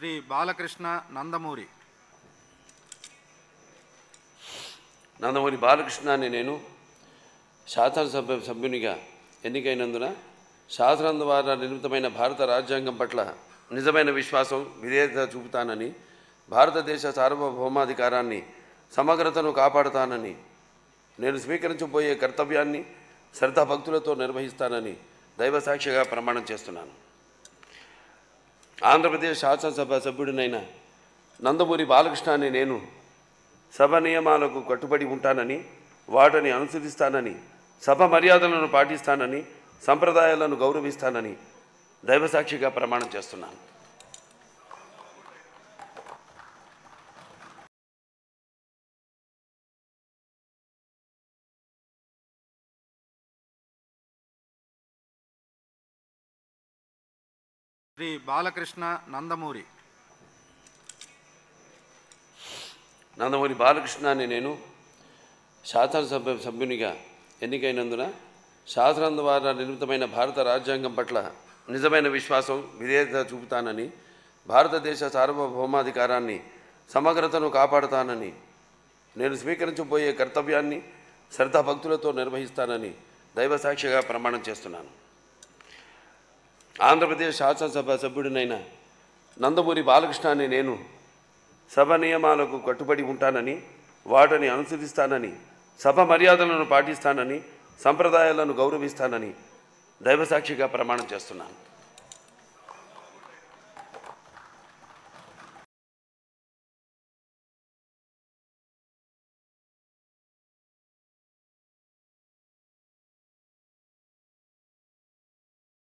శ్రీ బాలకృష్ణ నందమూరి బాలకృష్ణ అని నేను శాసనసభ సభ్యునిగా ఎన్నికైనందున శాసనం ద్వారా నిర్మితమైన భారత రాజ్యాంగం పట్ల నిజమైన విశ్వాసం విధేయత చూపుతానని, భారతదేశ సార్వభౌమాధికారాన్ని సమగ్రతను కాపాడుతానని, నేను స్వీకరించబోయే కర్తవ్యాన్ని శ్రద్ధాభక్తులతో నిర్వహిస్తానని దైవసాక్షిగా ప్రమాణం చేస్తున్నాను. ఆంధ్రప్రదేశ్ శాసనసభ సభ్యుడినైన నందమూరి బాలకృష్ణ అని నేను సభ నియమాలకు కట్టుబడి ఉంటానని, వాటిని అనుసరిస్తానని, సభ మర్యాదలను పాటిస్తానని, సంప్రదాయాలను గౌరవిస్తానని దైవసాక్షిగా ప్రమాణం చేస్తున్నాను. శ్రీ బాలకృష్ణ నందమూరి బాలకృష్ణ అని నేను శాసనసభ సభ్యునిగా ఎన్నికైనందున శాసనం ద్వారా నిర్మితమైన భారత రాజ్యాంగం పట్ల నిజమైన విశ్వాసం విధేయత చూపుతానని, భారతదేశ సార్వభౌమాధికారాన్ని సమగ్రతను కాపాడుతానని, నేను స్వీకరించబోయే కర్తవ్యాన్ని శ్రద్ధాభక్తులతో నిర్వహిస్తానని దైవసాక్షిగా ప్రమాణం చేస్తున్నాను. ఆంధ్రప్రదేశ్ శాసనసభ సభ్యుడినైన నందమూరి బాలకృష్ణ అని నేను సభ నియమాలకు కట్టుబడి ఉంటానని, వాటిని అనుసరిస్తానని, సభ మర్యాదలను పాటిస్తానని, సంప్రదాయాలను గౌరవిస్తానని దైవసాక్షిగా ప్రమాణం చేస్తున్నాను.